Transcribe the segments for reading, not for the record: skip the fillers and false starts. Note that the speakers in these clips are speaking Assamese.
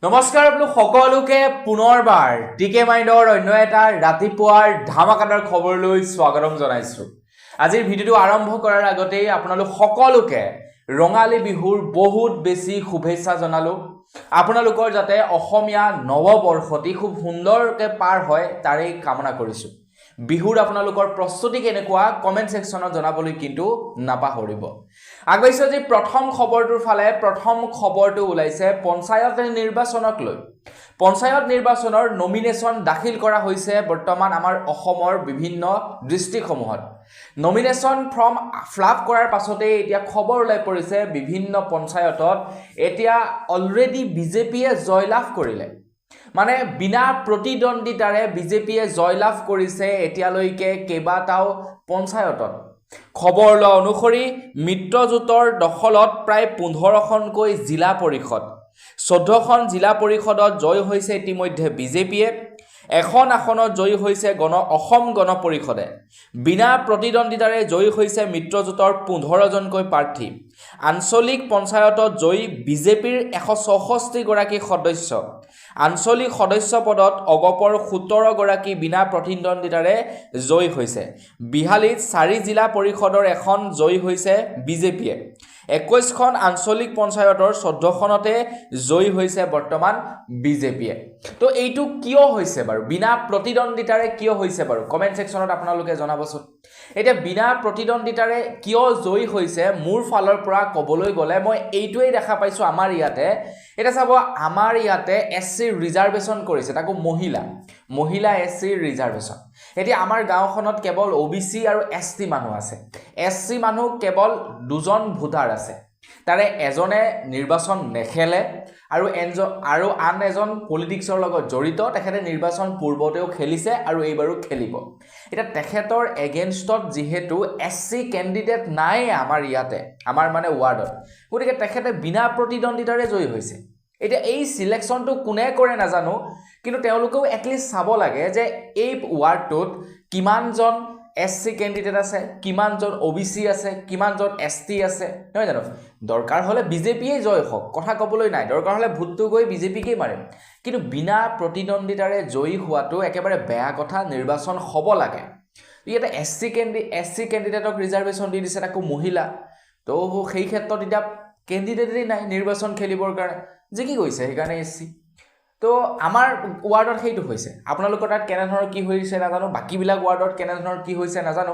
নমস্কাৰ আপোনালোক সকলোকে পুনৰবাৰ টিকে মাইণ্ডৰ অন্য এটা ৰাতিপুৱাৰ ধামাকাদাৰ খবৰলৈ স্বাগতম জনাইছো। আজিৰ ভিডিঅ'টো আৰম্ভ কৰাৰ আগতে আপোনালোক সকলোকে ৰঙালী বিহুৰ বহুত বেছি শুভেচ্ছা জনালো। আপোনালোকৰ যাতে অসমীয়া নৱবৰ্ষটি খুব সুন্দৰকৈ পাৰ হয় তাৰেই কামনা কৰিছো। বিহুৰ আপোনালোকৰ প্ৰস্তুতি কেনেকুৱা কমেন্ট সেকশনত জনাবলৈ কিন্তু নাপাহৰিব। আগবাইছো যে প্ৰথম খবৰটোৰ ফালে প্ৰথম খবৰটো ওলাইছে পঞ্চায়ত নিৰ্বাচনক লৈ। পঞ্চায়ত নিৰ্বাচনৰ নমিনেশ্যন দাখিল কৰা হৈছে বৰ্তমান আমাৰ অসমৰ বিভিন্ন ডিষ্ট্ৰিক্টসমূহত। নমিনেশ্যন ফৰ্ম ফ্লাপ কৰাৰ পাছতে এতিয়া খবৰ ওলাই পৰিছে বিভিন্ন পঞ্চায়তত এতিয়া অলৰেডি বিজেপিয়ে জয়লাভ কৰিলে। মানে বিনা প্ৰতিদ্বন্দ্বিতাৰে বিজেপিয়ে জয়লাভ কৰিছে এতিয়ালৈকে কেইবাটাও পঞ্চায়তত। খবৰ লোৱা অনুসৰি মিত্ৰজোঁটৰ দখলত প্ৰায় 15খনকৈ জিলা পৰিষদ, 14খন জিলা পৰিষদত জয় হৈছে ইতিমধ্যে বিজেপিয়ে। এখন আসনত জয়ী হৈছে অসম গণ পৰিষদে। বিনা প্ৰতিদ্বন্দ্বিতাৰে জয়ী হৈছে মিত্ৰজোঁটৰ 15জনকৈ প্ৰাৰ্থী। আঞ্চলিক পঞ্চায়তত জয়ী বিজেপিৰ 164গৰাকী সদস্য। আঞ্চলিক সদস্য পদত অগপৰ 17গৰাকী বিনা প্ৰতিদ্বন্দ্বিতাৰে জয়ী হৈছে। বিহালীত 4 জিলা পৰিষদৰ এখন জয়ী হৈছে বিজেপিয়ে। 21খন আঞ্চলিক পঞ্চায়তৰ 14খনতে জয়ী হৈছে বৰ্তমান বিজেপিয়ে। তো এইটো কিয় হৈছে বাৰু, বিনা প্ৰতিদ্বন্দ্বিতাৰে কিয় হৈছে বাৰু কমেন্ট সেকশনত আপোনালোকে জনাবচোন। এতিয়া বিনা প্ৰতিদ্বন্দ্বিতাৰে কিয় জয়ী হৈছে মোৰ ফালৰ পৰা ক'বলৈ গ'লে মই এইটোৱেই দেখা পাইছোঁ আমাৰ ইয়াতে। এতিয়া চাব, আমাৰ ইয়াতে SC ৰিজাৰ্ভেশ্যন কৰিছে, তাকো মহিলা SC ৰিজাৰ্ভেশ্যন। এতিয়া আমাৰ গাঁওখনত কেৱল OBC আৰু ST মানুহ আছে। SC মানুহ কেৱল 2জন ভোটাৰ আছে, তাৰে এজনে নিৰ্বাচন নেখেলে আৰু আন এজন পলিটিক্সৰ লগত জড়িত। তেখেতে নিৰ্বাচন পূৰ্বতেও খেলিছে আৰু এইবাৰো খেলিব। এতিয়া তেখেতৰ এগেইনষ্টত যিহেতু SC কেণ্ডিডেট নাই আমাৰ ইয়াতে, আমাৰ মানে ৱাৰ্ডত, গতিকে তেখেতে বিনা প্ৰতিদ্বন্দ্বিতাৰে জয়ী হৈছে। এতিয়া এই সিলেকশ্যনটো কোনে কৰে নাজানো, কিন্তু তেওঁলোকেও এটলিষ্ট চাব লাগে যে এই ৱাৰ্ডটোত কিমানজন SC কেণ্ডিডেট আছে, কিমানজন OBC আছে, কিমানজন ST আছে, নহয় জানো। দৰকাৰ হ'লে বিজেপিয়ে জয় হওক, কথা ক'বলৈ নাই, দৰকাৰ হ'লে ভোটটো গৈ বিজেপিকেই মাৰিম, কিন্তু বিনা প্ৰতিদ্বন্দ্বিতাৰে জয়ী হোৱাটো একেবাৰে বেয়া কথা। নিৰ্বাচন হ'ব লাগে। ইয়াতে SC কেণ্ডিডেটক ৰিজাৰ্ভেশ্যন দি দিছে, তাকো মহিলা। তো সেই ক্ষেত্ৰত এতিয়া কেণ্ডিডেটেই নাই নিৰ্বাচন খেলিবৰ কাৰণে, জিকি গৈছে সেইকাৰণে SC। তো আমাৰ ৱাৰ্ডত সেইটো হৈছে। আপোনালোকৰ তাত কেনেধৰণৰ কি হৈছে নাজানো, বাকীবিলাক ৱাৰ্ডত কেনেধৰণৰ কি হৈছে নাজানো।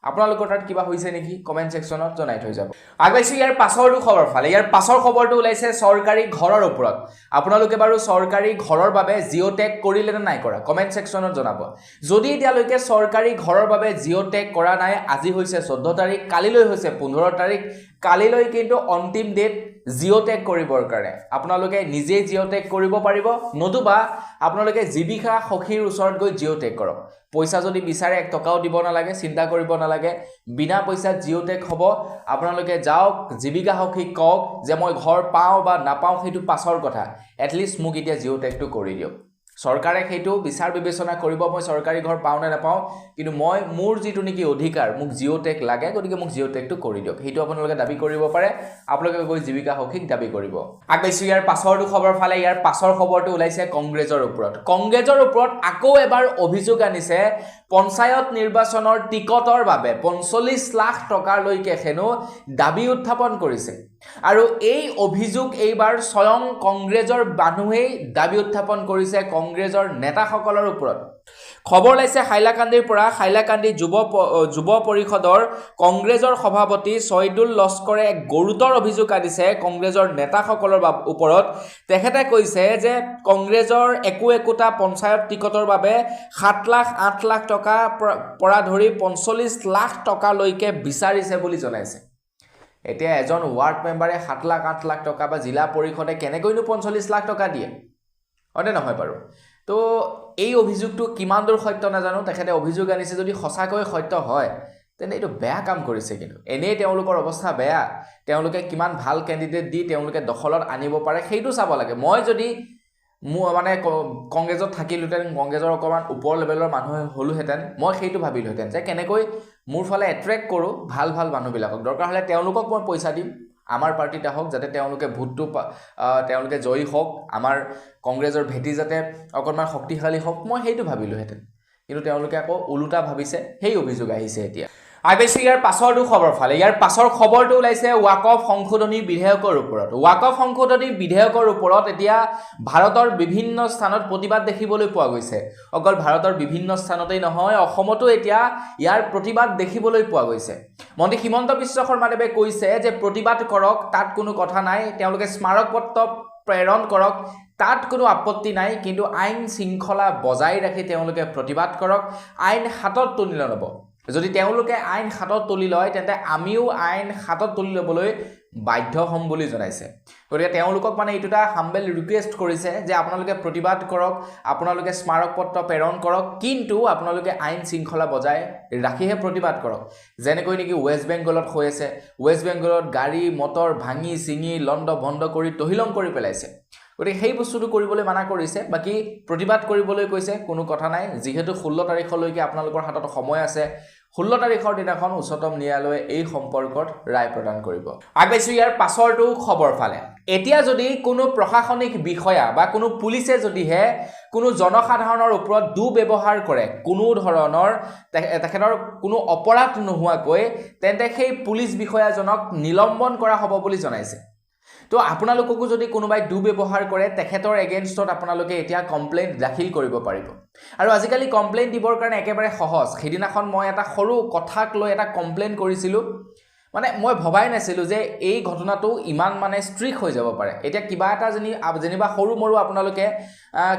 আপোনালোকৰ তাত কিবা হৈছে নেকি কমেন্ট সেকশনত জনাই থৈ যাব। আগবাইছো ইয়াৰ পাছৰটো খবৰ ফালে। ইয়াৰ পাছৰ খবৰটো ওলাইছে চৰকাৰী ঘৰৰ ওপৰত। আপোনালোকে বাৰু চৰকাৰী ঘৰৰ বাবে জিঅ' টেগ কৰিলে নে নাই কৰা কমেন্ট সেকশনত জনাব। যদি এতিয়ালৈকে চৰকাৰী ঘৰৰ বাবে জিঅ' টেগ কৰা নাই, আজি হৈছে 14 তাৰিখ, কালিলৈ হৈছে 15 তাৰিখ, কালিলৈ কিন্তু অন্তিম ডেট জিঅ' টেগ কৰিবৰ কাৰণে। আপোনালোকে নিজেই জিঅ' টেগ কৰিব পাৰিব, নতুবা আপোনালোকে জীৱিকা সখীৰ ওচৰত গৈ জিঅ' টেগ কৰক। পইচা যদি বিচাৰে 1 টকাও দিব নালাগে, চিন্তা কৰিব নালাগে, বিনা পইচাত জিঅ' টেগ হ'ব। আপোনালোকে যাওক, জীৱিকা সখীক কওক যে মই ঘৰ পাওঁ বা নাপাওঁ সেইটো পাছৰ কথা, এটলিষ্ট মোক এতিয়া জিঅ' টেগটো কৰি দিয়ক। চৰকাৰে সেইটো বিচাৰ বিবেচনা কৰিব, মই চৰকাৰী ঘৰ পাওঁ নে নাপাওঁ, কিন্তু মোৰ যিটো নেকি অধিকাৰ, মোক জিঅ' টেগ লাগে, গতিকে মোক জিঅ' টেগটো কৰি দিয়ক। সেইটো আপোনালোকে দাবী কৰিব পাৰে, আপোনালোকে গৈ জীৱিকা সখীক দাবী কৰিব। আগবাইছো ইয়াৰ পাছৰটো খবৰ ফালে। ইয়াৰ পাছৰ খবৰটো ওলাইছে কংগ্ৰেছৰ ওপৰত। কংগ্ৰেছৰ ওপৰত আকৌ এবাৰ অভিযোগ আনিছে পঞ্চায়ত নিৰ্বাচনৰ টিকটৰ বাবে 45 লাখ টকালৈকে হেনো দাবী উত্থাপন কৰিছে। আৰু এই অভিযোগ এইবাৰ স্বয়ং কংগ্ৰেছৰ মানুহেই দাবী উত্থাপন কৰিছে কংগ্ৰেছৰ নেতাসকলৰ ওপৰত। খবৰ ওলাইছে হাইলাকান্দিৰ পৰা। হাইলাকান্দি যুৱ পৰিষদৰ কংগ্ৰেছৰ সভাপতি ছয়দুল লস্কৰে এক গুৰুতৰ অভিযোগ আনিছে কংগ্ৰেছৰ নেতাসকলৰ ওপৰত। তেখেতে কৈছে যে কংগ্ৰেছৰ একোটা পঞ্চায়ত টিকটৰ বাবে 7 লাখ 8 লাখ টকাৰ পৰা ধৰি 45 লাখ টকালৈকে বিচাৰিছে বুলি জনাইছে। এতিয়া এজন ৱাৰ্ড মেম্বাৰে 7 লাখ 8 লাখ টকা বা জিলা পৰিষদে কেনেকৈনো 45 লাখ টকা দিয়ে, হয়নে নহয় বাৰু। তো এই অভিযোগটো কিমান দূৰ সত্য নাজানো। তেখেতে অভিযোগ আনিছে, যদি সঁচাকৈ সত্য হয় তেন্তে এইটো বেয়া কাম কৰিছে। কিন্তু এনেই তেওঁলোকৰ অৱস্থা বেয়া, তেওঁলোকে কিমান ভাল কেণ্ডিডেট দি তেওঁলোকে দখলত আনিব পাৰে সেইটো চাব লাগে। মই যদি মানে কংগ্ৰেছত থাকিলোহেঁতেন, কংগ্ৰেছৰ অকণমান ওপৰ লেভেলৰ মানুহ হ'লোহেঁতেন, মই সেইটো ভাবিলোহেঁতেন যে কেনেকৈ মোৰ ফালে এট্ৰেক্ট কৰোঁ ভাল মানুহবিলাকক। দৰকাৰ হ'লে তেওঁলোকক মই পইচা দিম আমাৰ পাৰ্টিত আহক যাতে তেওঁলোকে ভোটটো তেওঁলোকে জয়ী হওক আমাৰ কংগ্ৰেছৰ ভেটি যাতে অকণমান শক্তিশালী হওক মই সেইটো ভাবিলোহেঁতেন কিন্তু তেওঁলোকে আকৌ ওলোটা ভাবিছে সেই অভিযোগ আহিছে এতিয়া আগবাইছোঁ ইয়াৰ পাছৰটো খবৰ ফালে ইয়াৰ পাছৰ খবৰটো ওলাইছে ৱাকফ সংশোধনী বিধেয়কৰ ওপৰত ৱাকফ সংশোধনী বিধেয়কৰ ওপৰত এতিয়া ভাৰতৰ বিভিন্ন স্থানত প্ৰতিবাদ দেখিবলৈ পোৱা গৈছে অকল ভাৰতৰ বিভিন্ন স্থানতেই নহয় অসমতো এতিয়া ইয়াৰ প্ৰতিবাদ দেখিবলৈ পোৱা গৈছে মন্ত্ৰী হিমন্ত বিশ্ব শৰ্মাদেৱে কৈছে যে প্ৰতিবাদ কৰক তাত কোনো কথা নাই তেওঁলোকে স্মাৰক পত্ৰ প্ৰেৰণ কৰক তাত কোনো আপত্তি নাই কিন্তু আইন শৃংখলা বজাই ৰাখি তেওঁলোকে প্ৰতিবাদ কৰক আইন হাতত তুলি ল'ব যদি তেওঁলোকে আইন হাতত তুলি লয় তেন্তে আমিও আইন হাতত তুলি ল'বলৈ বাধ্য হ'ম বুলি জনাইছে গতিকে তেওঁলোকক মানে এইটোটা হাম্বেল ৰিকুৱেষ্ট কৰিছে যে আপোনালোকে প্ৰতিবাদ কৰক আপোনালোকে স্মাৰক পত্ৰ প্ৰেৰণ কৰক কিন্তু আপোনালোকে আইন শৃংখলা বজাই ৰাখিহে প্ৰতিবাদ কৰক যেনেকৈ নেকি ৱেষ্ট বেংগলত হৈ আছে ৱেষ্ট বেংগলত গাড়ী মটৰ ভাঙি চিঙি লণ্ড ভণ্ড কৰি তহিলং কৰি পেলাইছে গতিকে সেই বস্তুটো কৰিবলৈ মানা কৰিছে বাকি প্ৰতিবাদ কৰিবলৈ কৈছে কোনো কথা নাই যিহেতু 16 তাৰিখলৈকে আপোনালোকৰ হাতত সময় আছে 16 তাৰিখৰ দিনাখন উচ্চতম ন্যায়ালয়ে এই সম্পৰ্কত ৰায় প্ৰদান কৰিব আগবাইছোঁ ইয়াৰ পাছৰটো খবৰ ফালে এতিয়া যদি কোনো প্ৰশাসনিক বিষয়া বা কোনো পুলিচে যদিহে কোনো জনসাধাৰণৰ ওপৰত দুৰ্ব্যৱহাৰ কৰে কোনো ধৰণৰ তেখেতৰ কোনো অপৰাধ নোহোৱাকৈ তেন্তে সেই পুলিচ বিষয়াজনক নিলম্বন কৰা হ'ব বুলি জনাইছে তো আপোনালোককো যদি কোনোবাই দুৰ্ব্যৱহাৰ কৰে তেখেতৰ এগেইনষ্টত আপোনালোকে এতিয়া কমপ্লেইন দাখিল কৰিব পাৰিব আৰু আজিকালি কমপ্লেইন দিবৰ কাৰণে একেবাৰে সহজ সেইদিনাখন মই এটা সৰু কথাক লৈ এটা কমপ্লেইন কৰিছিলোঁ মানে মই ভবাই নাছিলোঁ যে এই ঘটনাটো ইমান মানে ষ্ট্ৰিক হৈ যাব পাৰে এতিয়া কিবা এটা যেনিবা সৰু মৰু আপোনালোকে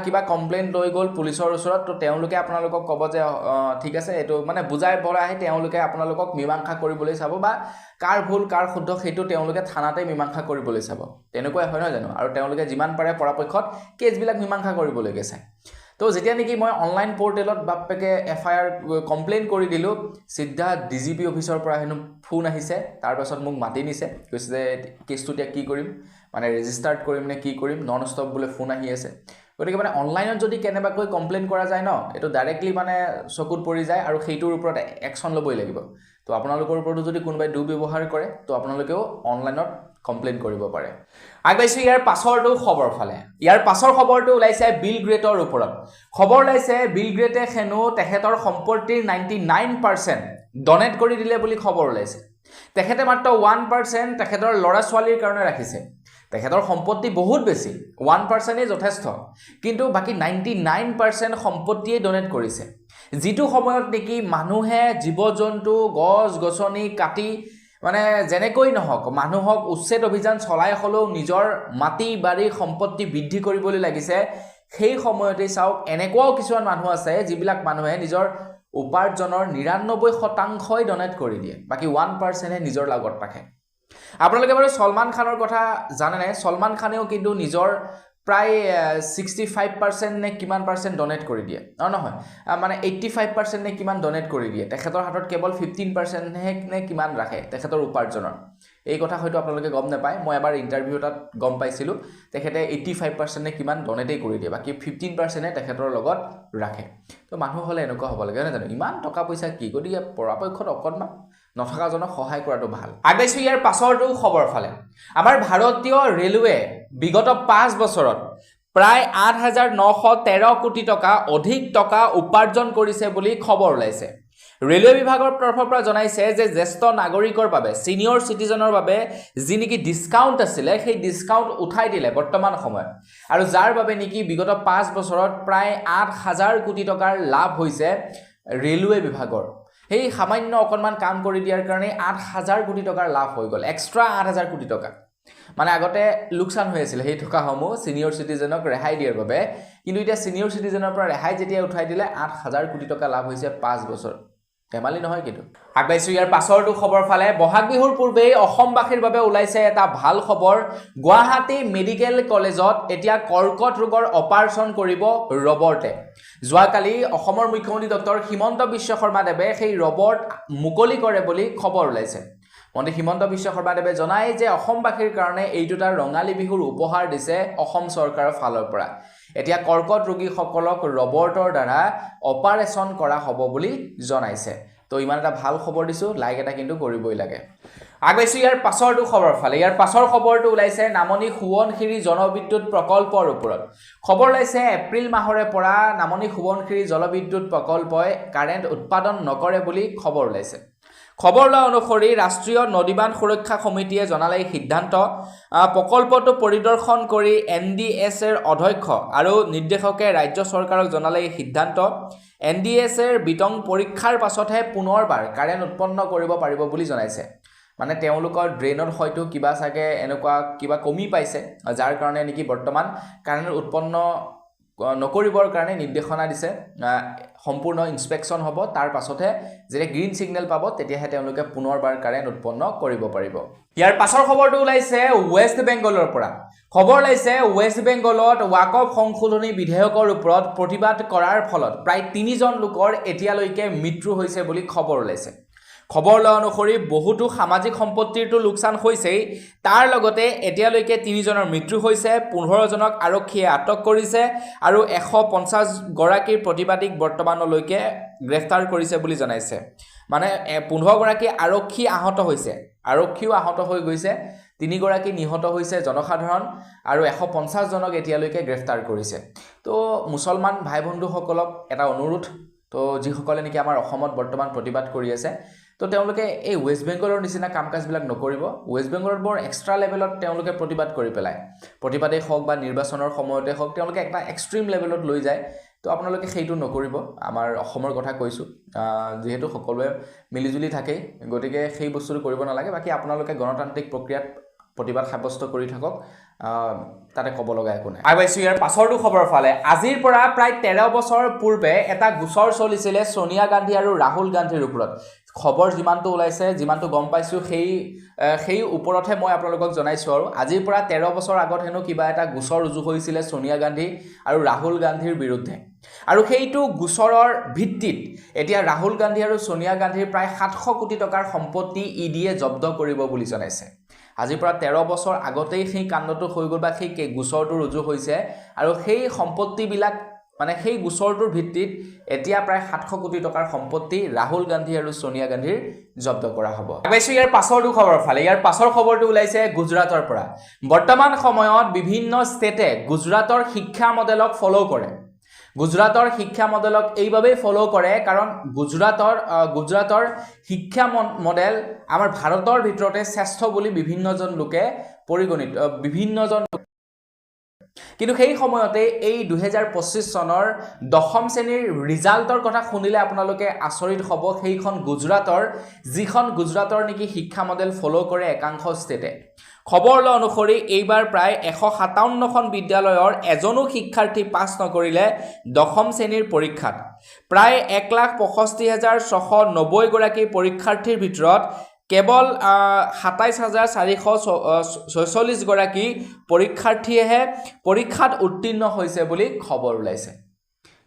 কিবা কমপ্লেইন লৈ গ'ল পুলিচৰ ওচৰত তো তেওঁলোকে আপোনালোকক ক'ব যে ঠিক আছে এইটো মানে বুজাই বঢ়াই তেওঁলোকে আপোনালোকক মীমাংসা কৰিবলৈ চাব বা কাৰ ভুল কাৰ শুদ্ধ সেইটো তেওঁলোকে থানাতে মীমাংসা কৰিবলৈ চাব তেনেকুৱাই হয় নহয় জানো আৰু তেওঁলোকে যিমান পাৰে পৰাপক্ষত কেছবিলাক মীমাংসা কৰিবলৈকে চায় তো যেতিয়া নেকি মই অনলাইন পৰ্টেলত বাপেকে এফআইআৰ কমপ্লেইন কৰি দিলোঁ সিদ্ধা ডিজিপি অফিচৰ পৰা হেনো ফোন আহিছে তাৰ পাছত মোক মাতি নিছে কৈছে যে কেছটো এতিয়া কি কৰিম মানে ৰেজিষ্টাৰ্ড কৰিম নে কি কৰিম নন ষ্টপ বোলে ফোন আহি আছে গতিকে মানে অনলাইনত যদি কেনেবাকৈ কমপ্লেইন কৰা যায় ন এইটো ডাইৰেক্টলি মানে চকুত পৰি যায় আৰু সেইটোৰ ওপৰত একশ্যন ল'বই লাগিব তো আপোনালোকৰ ওপৰতো যদি কোনোবাই দুৰ্ব্যৱহাৰ কৰে তো আপোনালোকেও অনলাইনত কমপ্লেইন কৰিব পাৰে আগবাইছোঁ ইয়াৰ পাছৰটো খবৰ ফালে ইয়াৰ পাছৰ খবৰটো ওলাইছে বিল গ্ৰেটৰ ওপৰত খবৰ ওলাইছে বিল গ্ৰেটে হেনো তেখেতৰ সম্পত্তিৰ 99% ডনেট কৰি দিলে বুলি খবৰ ওলাইছে তেখেতে মাত্ৰ 1% তেখেতৰ ল'ৰা ছোৱালীৰ কাৰণে ৰাখিছে তেখেতৰ সম্পত্তি বহুত বেছি 1%ই যথেষ্ট কিন্তু বাকি 99% সম্পত্তিয়ে ডনেট কৰিছে যিটো সময়ত নেকি মানুহে জীৱ জন্তু গছ গছনি কাটি মানে যেনেকৈ নহওক মানুহক উচ্ছেদ অভিযান চলাই হলেও নিজৰ মাটি বাৰী সম্পত্তি বৃদ্ধি কৰিবলৈ লাগিছে সেই সময়তে চাওক এনেকুৱাও কিছুমান মানুহ আছে যিবিলাক মানুহে নিজৰ উপাৰ্জনৰ 99% ডনেট কৰি দিয়ে বাকি 1% হে নিজৰ লগত ৰাখে আপোনালোকে বাৰু সলমান খানৰ কথা জানে নে সলমান খানেও কিন্তু নিজৰ প্ৰায় 65% নে কিমান পাৰ্চেন্ট ডনেট কৰি দিয়ে নহয় মানে 85% নে কিমান ডনেট কৰি দিয়ে তেখেতৰ হাতত কেৱল 15% নে কিমান ৰাখে তেখেতৰ উপাৰ্জনৰ এই কথা হয়তো আপোনালোকে গম নাপায় মই এবাৰ ইন্টাৰভিউ এটাত গম পাইছিলোঁ তেখেতে 85% নে কিমান ডনেটেই কৰি দিয়ে বাকি 15% হে তেখেতৰ লগত ৰাখে তো মানুহ হলে এনেকুৱা হ'ব লাগে না জানো ইমান টকা পইচা কি গতিকে পৰাপক্ষত অকণমান নথকাজনক সহায় কৰাটো ভাল আগবাইছোঁ ইয়াৰ পাছৰটো খবৰ ফালে আমাৰ ভাৰতীয় ৰেলৱে বিগত 5 বছৰত প্ৰায় 8,913 কোটি টকা অধিক টকা উপাৰ্জন কৰিছে বুলি খবৰ ওলাইছে ৰেলৱে বিভাগৰ তৰফৰ পৰা জনাইছে যে জ্যেষ্ঠ নাগৰিকৰ বাবে সিনিয়ৰ সিটিজেনৰ বাবে যি নেকি ডিসকাউন্ট আছিল সেই ডিসকাউন্ট উঠাই দিলে বৰ্তমান সময়ত আৰু যাৰ বাবে নেকি বিগত 5 বছৰত প্ৰায় 8,000 কোটি টকাৰ লাভ হৈছে ৰেলৱে বিভাগৰ এই সামান্য অকণমান কাম কৰি দিয়াৰ কাৰণে 8,000 কোটি টকাৰ লাভ হৈ গ'ল এক্সট্ৰা 8,000 কোটি টকা মানে আগতে লোকসান হৈ আছিল সেই টকাসমূহ সিনিয়ৰ সিটিজেনক ৰেহাই দিয়াৰ বাবে কিন্তু এতিয়া সিনিয়ৰ সিটিজেনৰ পৰা ৰেহাই যেতিয়া উঠাই দিলে 8,000 কোটি টকা লাভ হৈছে 5 বছৰ ধেমালি নহয় কিন্তু আগবাইছোঁ ইয়াৰ পাছৰটো খবৰ ফালে বহাগ বিহুৰ পূৰ্বেই অসমবাসীৰ বাবে ওলাইছে এটা ভাল খবৰ গুৱাহাটী মেডিকেল কলেজত এতিয়া কৰ্কট ৰোগৰ অপাৰেশ্যন কৰিব ৰবটে যোৱাকালি অসমৰ মুখ্যমন্ত্ৰী ডক্টৰ হিমন্ত বিশ্ব শৰ্মা দেৱে সেই ৰবট মুকলি কৰে বুলি খবৰ ওলাইছে মন্ত্ৰী হিমন্ত বিশ্ব শৰ্মা দেৱে জনায় যে অসমবাসীৰ কাৰণে এইটোটা ৰঙালী বিহুৰ উপহাৰ দিছে অসম চৰকাৰৰ ফালৰ পৰা এতিয়া কৰ্কট ৰোগীসকলক ৰবটৰ দ্বাৰা অপাৰেশ্যন কৰা হ'ব বুলি জনাইছে তো ইমান এটা ভাল খবৰ দিছো লাইক এটা কিন্তু কৰিবই লাগে আগবাইছোঁ ইয়াৰ পাছৰটো খবৰ ফালে। ইয়াৰ পাছৰ খবৰটো ওলাইছে নামনি সোৱণশিৰি জলবিদ্যুৎ প্ৰকল্পৰ ওপৰত। খবৰ ওলাইছে এপ্ৰিল মাহৰে পৰা নামনি সোৱণশিৰি জলবিদ্যুৎ প্ৰকল্পই কাৰেণ্ট উৎপাদন নকৰে বুলি খবৰ ওলাইছে। খবৰ লোৱা অনুসৰি ৰাষ্ট্ৰীয় নদীবান সুৰক্ষা সমিতিয়ে জনালে এই সিদ্ধান্ত প্ৰকল্পটো পৰিদৰ্শন কৰি NDSৰ অধ্যক্ষ আৰু নিৰ্দেশকে ৰাজ্য চৰকাৰক জনালে এই সিদ্ধান্ত NDSৰ বিতং পৰীক্ষাৰ পাছতহে পুনৰবাৰ কাৰেণ্ট উৎপন্ন কৰিব পাৰিব বুলি জনাইছে। মানে তেওঁলোকৰ ড্ৰেইনত হয়তো কিবা চাগে এনেকুৱা কিবা কমি পাইছে যাৰ কাৰণে নেকি বৰ্তমান কাৰেণ্ট উৎপন্ন নকৰিবৰ কাৰণে নিৰ্দেশনা দিছে। সম্পূৰ্ণ ইনস্পেকশ্যন হ'ব, তাৰ পাছতহে যেতিয়া গ্ৰীণ ছিগনেল পাব তেতিয়াহে তেওঁলোকে পুনৰবাৰ কাৰেণ্ট উৎপন্ন কৰিব পাৰিব। ইয়াৰ পাছৰ খবৰটো ওলাইছে ৱেষ্ট বেংগলৰ পৰা। খবৰ ওলাইছে ৱেষ্ট বেংগলত ৱাকফ সংশোধনী বিধেয়কৰ ওপৰত প্ৰতিবাদ কৰাৰ ফলত প্ৰায় 3জন লোকৰ এতিয়ালৈকে মৃত্যু হৈছে বুলি খবৰ ওলাইছে। খবৰ লোৱা অনুসৰি বহুতো সামাজিক সম্পত্তিৰটো লোকচান হৈছেই, তাৰ লগতে এতিয়ালৈকে 3জনৰ মৃত্যু হৈছে, 15জনক আৰক্ষীয়ে আটক কৰিছে আৰু 150 গৰাকীৰ প্ৰতিবাদীক বৰ্তমানলৈকে গ্ৰেফতাৰ কৰিছে বুলি জনাইছে। মানে 15 গৰাকী আৰক্ষী আহত হৈছে, আৰক্ষীও আহত হৈ গৈছে, 3 গৰাকী নিহত হৈছে জনসাধাৰণ আৰু 150 জনক এতিয়ালৈকে গ্ৰেফতাৰ কৰিছে। তো মুছলমান ভাই বন্ধুসকলক এটা অনুৰোধ, তো যিসকলে নেকি আমাৰ অসমত বৰ্তমান প্ৰতিবাদ কৰি আছে, তো তেওঁলোকে এই ৱেষ্ট বেংগলৰ নিচিনা কাম কাজবিলাক নকৰিব। ৱেষ্ট বেংগলত বৰ এক্সট্ৰা লেভেলত তেওঁলোকে প্ৰতিবাদ কৰি পেলায়, প্ৰতিবাদেই হওক বা নিৰ্বাচনৰ সময়তে হওক তেওঁলোকে এটা এক্সট্ৰিম লেভেলত লৈ যায়। তো আপোনালোকে সেইটো নকৰিব। আমাৰ অসমৰ কথা কৈছোঁ, যিহেতু সকলোৱে মিলিজুলি থাকেই, গতিকে সেই বস্তুটো কৰিব নালাগে। বাকী আপোনালোকে গণতান্ত্ৰিক প্ৰক্ৰিয়াত প্ৰতিবাদ সাব্যস্ত কৰি থাকক, তাতে ক'ব লগা একো নাই। আগবাইছোঁ ইয়াৰ পাছৰটো খবৰ ফালে। আজিৰ পৰা প্ৰায় 13 বছৰ পূৰ্বে এটা গোচৰ চলিছিলে সোনিয়া গান্ধী আৰু ৰাহুল গান্ধীৰ ওপৰত। খবৰ যিমানটো ওলাইছে, যিমানটো গম পাইছোঁ, সেই ওপৰতহে মই আপোনালোকক জনাইছোঁ। আৰু আজিৰ পৰা 13 বছৰ আগত হেনো কিবা এটা গোচৰ ৰুজু হৈছিলে সোনিয়া গান্ধী আৰু ৰাহুল গান্ধীৰ বিৰুদ্ধে, আৰু সেইটো গোচৰৰ ভিত্তিত এতিয়া ৰাহুল গান্ধী আৰু সোনিয়া গান্ধীৰ প্ৰায় 700 কোটি টকাৰ সম্পত্তি EDয়ে জব্দ কৰিব বুলি জনাইছে। আজিৰ পৰা 13 বছৰ আগতেই সেই কাণ্ডটো হৈ গ'ল বা সেই গোচৰটো ৰুজু হৈছে, আৰু সেই সম্পত্তিবিলাক মানে সেই গোচৰটোৰ ভিত্তিত এতিয়া প্ৰায় 700 কোটি টকাৰ সম্পত্তি ৰাহুল গান্ধী আৰু সোনিয়া গান্ধীৰ জব্দ কৰা হ'ব। আগবাইছোঁ ইয়াৰ পাছৰটো খবৰ ফালে। ইয়াৰ পাছৰ খবৰটো ওলাইছে গুজৰাটৰ পৰা। বৰ্তমান সময়ত বিভিন্ন ষ্টেটে গুজৰাটৰ শিক্ষা মডেলক ফ'ল' কৰে। গুজৰাটৰ শিক্ষা মডেলক এইবাবেই ফ'ল' কৰে কাৰণ গুজৰাটৰ শিক্ষা মডেল আমাৰ ভাৰতৰ ভিতৰতে শ্ৰেষ্ঠ বুলি বিভিন্নজন লোকে পৰিগণিত, কিন্তু সেই সময়তে এই 2025 চনৰ 10ম শ্ৰেণীৰ ৰিজাল্টৰ কথা শুনিলে আপোনালোকে আচৰিত হ'ব। সেইখন গুজৰাটৰ নেকি শিক্ষা মডেল ফ'ল' কৰে একাংশ ষ্টেটে। খবৰ লোৱা অনুসৰি এইবাৰ প্ৰায় 157খন বিদ্যালয়ৰ এজনো শিক্ষাৰ্থী পাছ নকৰিলে 10ম শ্ৰেণীৰ পৰীক্ষাত। প্ৰায় 1,65,690 গৰাকী পৰীক্ষাৰ্থীৰ ভিতৰত কেৱল 27,446 গৰাকী পৰীক্ষাৰ্থীয়েহে পৰীক্ষাত উত্তীৰ্ণ হৈছে বুলি খবৰ ওলাইছে।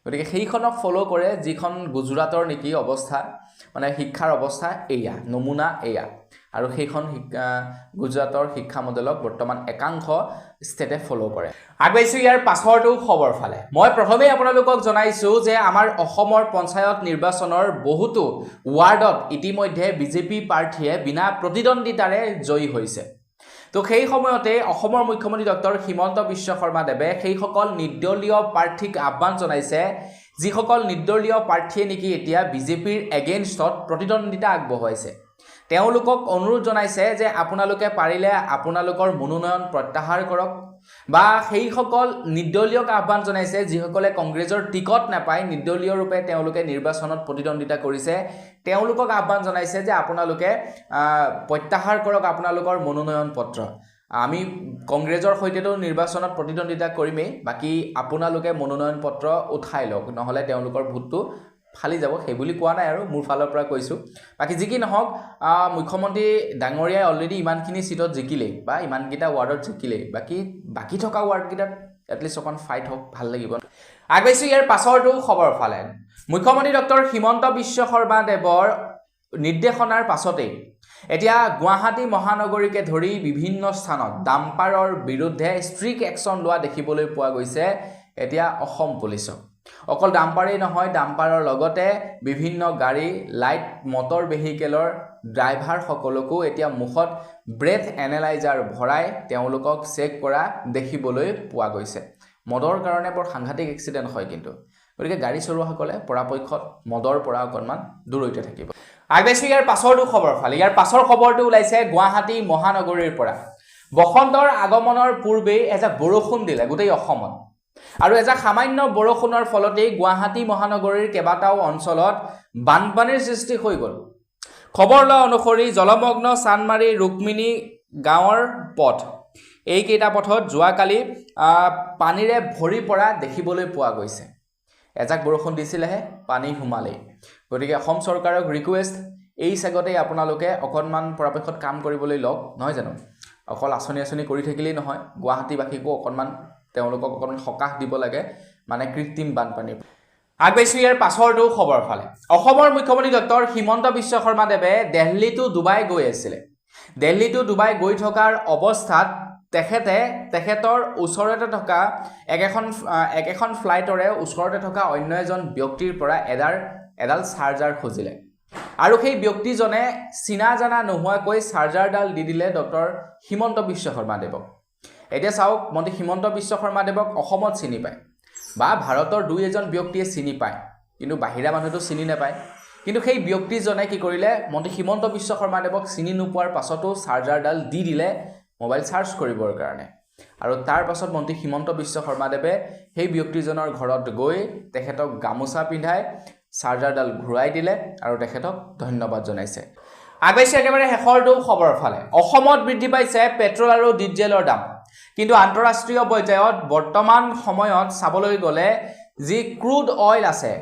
গতিকে সেইখনক ফ'ল' কৰে যিখন গুজৰাটৰ নেকি অৱস্থা, মানে শিক্ষাৰ অৱস্থা এয়া, নমুনা এয়া, আৰু সেইখন গুজৰাটৰ শিক্ষা মডেলক বৰ্তমান একাংশ ষ্টেটে ফ'ল' কৰে। আগবাইছোঁ ইয়াৰ পাছৰটো খবৰ ফালে। মই প্ৰথমেই আপোনালোকক জনাইছোঁ যে আমাৰ অসমৰ পঞ্চায়ত নিৰ্বাচনৰ বহুতো ৱাৰ্ডত ইতিমধ্যে বিজেপি প্ৰাৰ্থীয়ে বিনা প্ৰতিদ্বন্দ্বিতাৰে জয়ী হৈছে। তো সেই সময়তে অসমৰ মুখ্যমন্ত্ৰী ডক্টৰ হিমন্ত বিশ্ব শৰ্মা দেৱে সেইসকল নিৰ্দলীয় প্ৰাৰ্থীক আহ্বান জনাইছে, যিসকল নিৰ্দলীয় প্ৰাৰ্থীয়ে নেকি এতিয়া বিজেপিৰ এগেইনষ্টত প্ৰতিদ্বন্দ্বিতা আগবঢ়াইছে। তেওঁলোকক অনুৰোধ জনাইছে যে আপোনালোকে পাৰিলে আপোনালোকৰ মনোনয়ন প্ৰত্যাহাৰ কৰক, বা সেইসকল নিৰ্দলীয়ক আহ্বান জনাইছে যিসকলে কংগ্ৰেছৰ টিকট নাপায়, নিৰ্দলীয় ৰূপে তেওঁলোকে নিৰ্বাচনত প্ৰতিদ্বন্দ্বিতা কৰিছে, তেওঁলোকক আহ্বান জনাইছে যে আপোনালোকে প্ৰত্যাহাৰ কৰক আপোনালোকৰ মনোনয়ন পত্ৰ। আমি কংগ্ৰেছৰ সৈতেতো নিৰ্বাচনত প্ৰতিদ্বন্দ্বিতা কৰিমেই, বাকী আপোনালোকে মনোনয়ন পত্ৰ উঠাই লওক, নহ'লে তেওঁলোকৰ ভোটটো ফালি যাব, সেই বুলি কোৱা নাই আৰু মোৰ ফালৰ পৰা কৈছোঁ। বাকী যি কি নহওক, মুখ্যমন্ত্ৰী ডাঙৰীয়াই অলৰেডি ইমানখিনি চিটত জিকিলেই বা ইমানকেইটা ৱাৰ্ডত জিকিলেই, বাকী থকা ৱাৰ্ডকেইটাত এটলিষ্ট অকণ ফাইট হওক, ভাল লাগিব। আগবাইছোঁ ইয়াৰ পাছৰটো খবৰ ফালে। মুখ্যমন্ত্ৰী ডক্টৰ হিমন্ত বিশ্ব শৰ্মা দেৱৰ নিৰ্দেশনাৰ পাছতেই এতিয়া গুৱাহাটী মহানগৰীকে ধৰি বিভিন্ন স্থানত ডাম্পাৰৰ বিৰুদ্ধে ষ্ট্ৰিক্ট একশ্যন লোৱা দেখিবলৈ পোৱা গৈছে এতিয়া অসম পুলিচক। অকল ডাম্পাৰেই নহয়, ডাম্পাৰৰ লগতে বিভিন্ন গাড়ী লাইট মটৰ ভেহিকেলৰ ড্ৰাইভাৰ সকলকো এতিয়া মুখত ব্ৰেথ এনালাইজাৰ ভৰাই তেওঁলোকক চেক কৰা দেখিবলৈ পোৱা গৈছে। মদৰ কাৰণে বৰ সাংঘাতিক এক্সিডেণ্ট হয় কিন্তু, গতিকে গাড়ী চলোৱাসকলে পৰাপক্ষত মদৰ পৰা অকণমান দূৰৈতে থাকিব। আগবাইছোঁ ইয়াৰ পাছৰটো খবৰ ফালে। ইয়াৰ পাছৰ খবৰটো ওলাইছে গুৱাহাটী মহানগৰীৰ পৰা। বসন্তৰ আগমনৰ পূৰ্বেই এজাক বৰষুণ দিলে গোটেই অসমত, আৰু এজাক সামান্য বৰষুণৰ ফলতেই গুৱাহাটী মহানগৰীৰ কেইবাটাও অঞ্চলত বানপানীৰ সৃষ্টি হৈ গ'ল। খবৰ লোৱা অনুসৰি জলমগ্ন চানমাৰী ৰুক্মিণী গাঁৱৰ পথ, এইকেইটা পথত যোৱাকালি পানীৰে ভৰি পৰা দেখিবলৈ পোৱা গৈছে। এজাক বৰষুণ দিছিলেহে পানী সোমালেই। গতিকে অসম চৰকাৰক ৰিকুৱেষ্ট, এই চেগতেই আপোনালোকে অকণমান পৰাপক্ষত কাম কৰিবলৈ লওক, নহয় জানো? অকল আঁচনি কৰি থাকিলেই নহয়, গুৱাহাটীবাসীকো তেওঁলোকক অকণমান সকাহ দিব লাগে, মানে কৃত্ৰিম বানপানীৰ। আগবাইছোঁ ইয়াৰ পাছৰটো খবৰ ফালে। অসমৰ মুখ্যমন্ত্ৰী ডক্টৰ হিমন্ত বিশ্ব শৰ্মা দেৱে দিল্লী টু ডুবাই গৈ আছিলে। দিল্লী টু ডুবাই গৈ থকাৰ অৱস্থাত তেখেতৰ ওচৰতে থকা একেখন ফ্লাইটৰে ওচৰতে থকা অন্য এজন ব্যক্তিৰ পৰা এডাল চাৰ্জাৰ খুজিলে, আৰু সেই ব্যক্তিজনে চিনা জানা নোহোৱাকৈ চাৰ্জাৰডাল দি দিলে ডক্টৰ হিমন্ত বিশ্ব শৰ্মা দেৱক। এতিয়া চাওক, মন্ত্ৰী হিমন্ত বিশ্ব শৰ্মা দেৱক অসমত চিনি পায় বা ভাৰতৰ দুই এজন ব্যক্তিয়ে চিনি পায়, কিন্তু বাহিৰা মানুহটো চিনি নাপায়। কিন্তু সেই ব্যক্তিজনে কি কৰিলে, মন্ত্ৰী হিমন্ত বিশ্ব শৰ্মা দেৱক চিনি নোপোৱাৰ পাছতো চাৰ্জাৰডাল দি দিলে মোবাইল চাৰ্জ কৰিবৰ কাৰণে। আৰু তাৰ পাছত মন্ত্ৰী হিমন্ত বিশ্ব শৰ্মা দেৱে সেই ব্যক্তিজনৰ ঘৰত গৈ তেখেতক গামোচা পিন্ধাই চাৰ্জাৰডাল ঘূৰাই দিলে আৰু তেখেতক ধন্যবাদ জনাইছে। আগবাইছে একেবাৰে শেষৰটো খবৰ ফালে। অসমত বৃদ্ধি পাইছে পেট্ৰল আৰু ডিজেলৰ দাম, কিন্তু আন্তঃৰাষ্ট্ৰীয় পৰ্যায়ত বৰ্তমান সময়ত চাবলৈ গ'লে যি ক্ৰুড অইল আছে,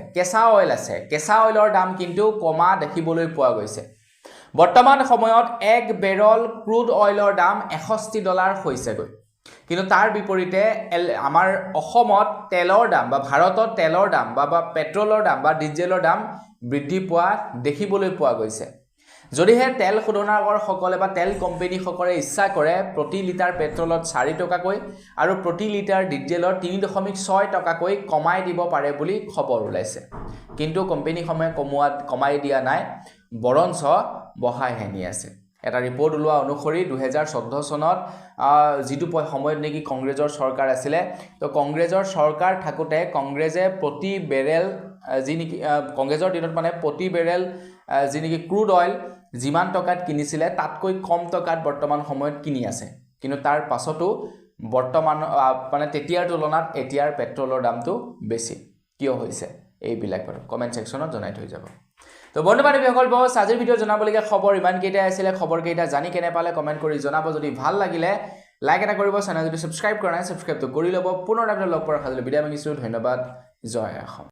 কেঁচা অইলৰ দাম কিন্তু কমা দেখিবলৈ পোৱা গৈছে। বৰ্তমান সময়ত এক বেৰল ক্ৰুড অইলৰ দাম $61 হৈছেগৈ, কিন্তু তাৰ বিপৰীতে আমাৰ অসমত তেলৰ দাম বা ভাৰতত তেলৰ দাম বা পেট্ৰলৰ দাম বা ডিজেলৰ দাম বৃদ্ধি পোৱা দেখিবলৈ পোৱা গৈছে। যদিহে তেল শোধনাগাৰসকলে বা তেল কোম্পানীসকলে ইচ্ছা কৰে প্ৰতি লিটাৰ পেট্ৰলত 4 টকাকৈ আৰু প্ৰতি লিটাৰ ডিজেলত 3.6 টকাকৈ কমাই দিব পাৰে বুলি খবৰ ওলাইছে, কিন্তু কোম্পানীসমূহে কমাই দিয়া নাই, বৰঞ্চ বঢ়াইহে নি আছে। এটা ৰিপৰ্ট ওলোৱা অনুসৰি 2014 চনত যিটো সময়ত নেকি কংগ্ৰেছৰ চৰকাৰ আছিলে, তো কংগ্ৰেছৰ চৰকাৰ থাকোঁতে কংগ্ৰেছে প্ৰতি বেৰেল কংগ্ৰেছৰ দিনত মানে প্ৰতি বেৰেল যি নেকি ক্ৰুড অইল যিমান টকাত কিনিছিলে তাতকৈ কম টকাত বৰ্তমান সময়ত কিনি আছে। কিন্তু তাৰ পাছতো বৰ্তমান মানে তেতিয়াৰ তুলনাত এতিয়াৰ পেট্ৰলৰ দামটো বেছি। কিয় হৈছে এইবিলাক বাৰু কমেণ্ট ছেকশ্যনত জনাই থৈ যাব। তো বন্ধু বান্ধৱীসকল, বছ আজিৰ ভিডিঅ' জনাবলগীয়া খবৰ ইমানকেইটাই আছিলে। খবৰকেইটা জানি কেনে পালে কমেণ্ট কৰি জনাব। যদি ভাল লাগিলে লাইক এটা কৰিব, চেনেল যদি ছাবস্ক্ৰাইব কৰা নাই ছাবস্ক্ৰাইবটো কৰি ল'ব। পুনৰ লগ পোৱাৰ সাজলৈ বিদায় মাগিছোঁ। ধন্যবাদ। জয় অসম।